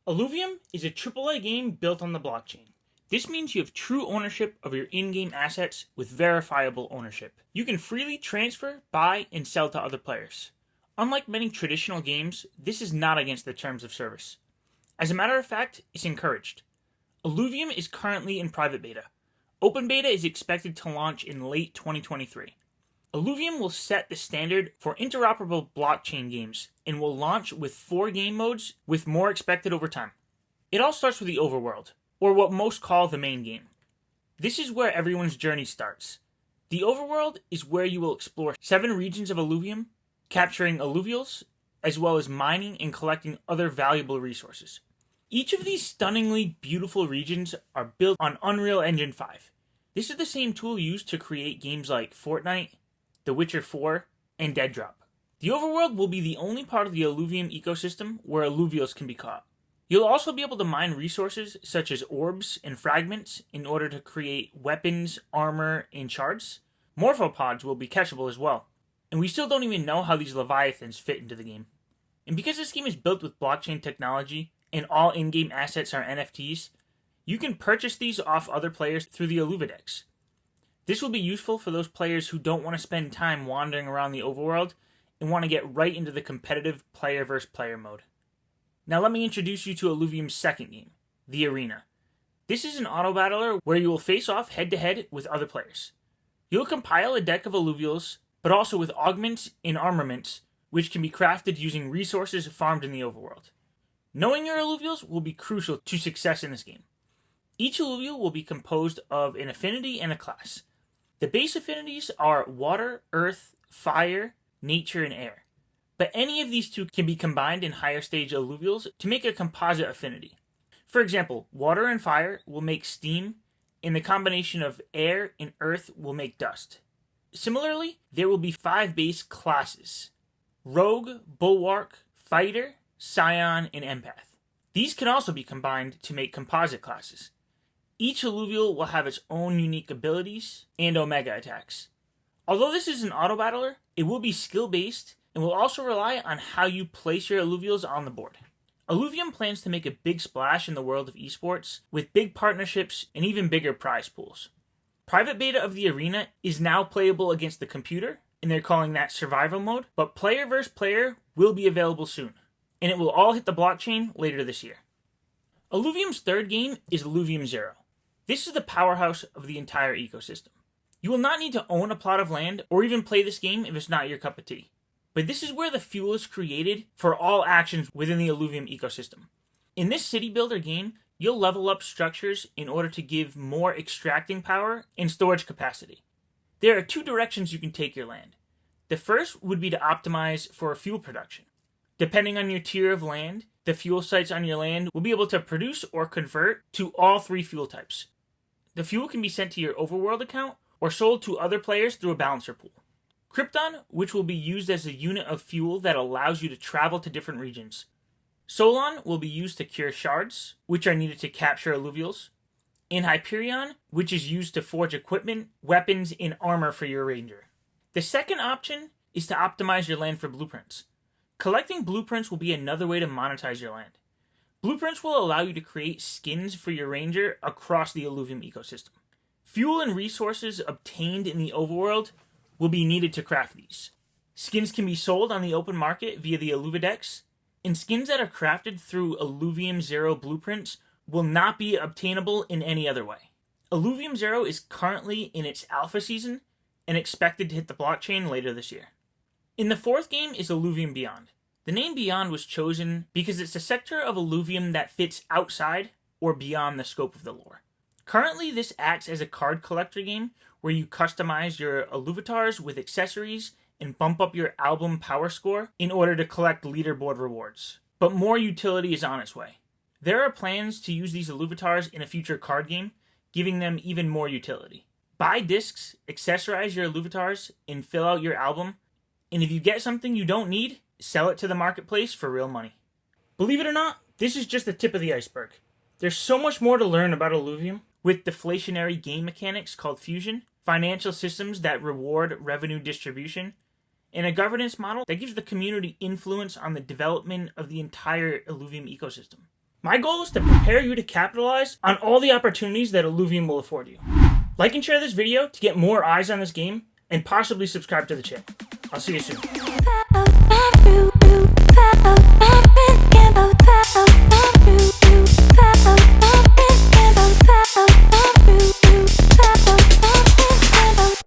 Illuvium is a AAA game built on the blockchain. This means you have true ownership of your in-game assets with verifiable ownership. You can freely transfer, buy, and sell to other players. Unlike many traditional games, this is not against the terms of service. As a matter of fact, it's encouraged. Illuvium is currently in private beta. Open beta is expected to launch in late 2023. Illuvium will set the standard for interoperable blockchain games and will launch with 4 game modes with more expected over time. It all starts with the Overworld, or what most call the main game. This is where everyone's journey starts. The Overworld is where you will explore 7 regions of Illuvium, capturing alluvials, as well as mining and collecting other valuable resources. Each of these stunningly beautiful regions are built on Unreal Engine 5. This is the same tool used to create games like Fortnite, The Witcher 4, and Dead Drop. The Overworld will be the only part of the Illuvium ecosystem where alluvials can be caught. You'll also be able to mine resources such as orbs and fragments in order to create weapons, armor, and shards. Morphopods will be catchable as well. And we still don't even know how these leviathans fit into the game. And because this game is built with blockchain technology and all in-game assets are NFTs, you can purchase these off other players through the Illuvidex. This will be useful for those players who don't want to spend time wandering around the Overworld and want to get right into the competitive player versus player mode. Now let me introduce you to Illuvium's second game, the Arena. This is an auto battler where you will face off head to head with other players. You'll compile a deck of alluvials, but also with augments and armaments, which can be crafted using resources farmed in the Overworld. Knowing your alluvials will be crucial to success in this game. Each alluvial will be composed of an affinity and a class. The base affinities are water, earth, fire, nature, and air. But any of these two can be combined in higher stage alluvials to make a composite affinity. For example, water and fire will make steam, and the combination of air and earth will make dust. Similarly, there will be 5 base classes: Rogue, Bulwark, Fighter, Scion, and Empath. These can also be combined to make composite classes. Each alluvial will have its own unique abilities and omega attacks. Although this is an auto battler, it will be skill based and will also rely on how you place your alluvials on the board. Illuvium plans to make a big splash in the world of esports with big partnerships and even bigger prize pools. Private beta of the Arena is now playable against the computer, and they're calling that survival mode, but player versus player will be available soon, and it will all hit the blockchain later this year. Illuvium's third game is Luvium Zero. This is the powerhouse of the entire ecosystem. You will not need to own a plot of land or even play this game if it's not your cup of tea. But this is where the fuel is created for all actions within the Illuvium ecosystem. In this city builder game, you'll level up structures in order to give more extracting power and storage capacity. There are 2 directions you can take your land. The first would be to optimize for fuel production. Depending on your tier of land, the fuel sites on your land will be able to produce or convert to all 3 fuel types. The fuel can be sent to your Overworld account or sold to other players through a balancer pool. Krypton, which will be used as a unit of fuel that allows you to travel to different regions. Solon will be used to cure shards, which are needed to capture alluvials. And Hyperion, which is used to forge equipment, weapons, and armor for your ranger. The second option is to optimize your land for blueprints. Collecting blueprints will be another way to monetize your land. Blueprints will allow you to create skins for your ranger across the Illuvium ecosystem. Fuel and resources obtained in the Overworld will be needed to craft these. Skins can be sold on the open market via the Illuvidex, and skins that are crafted through Illuvium Zero blueprints will not be obtainable in any other way. Illuvium Zero is currently in its alpha season and expected to hit the blockchain later this year. In the fourth game is Luvium Beyond. The name Beyond was chosen because it's a sector of Illuvium that fits outside or beyond the scope of the lore. Currently, this acts as a card collector game where you customize your Illuvatars with accessories and bump up your album power score in order to collect leaderboard rewards. But more utility is on its way. There are plans to use these Illuvatars in a future card game, giving them even more utility. Buy discs, accessorize your Illuvatars, and fill out your album, and if you get something you don't need, sell it to the marketplace for real money. Believe it or not, this is just the tip of the iceberg. There's so much more to learn about Illuvium, with deflationary game mechanics called fusion, financial systems that reward revenue distribution, and a governance model that gives the community influence on the development of the entire Illuvium ecosystem. My goal is to prepare you to capitalize on all the opportunities that Illuvium will afford you. Like and share this video to get more eyes on this game, and possibly subscribe to the channel. I'll see you soon.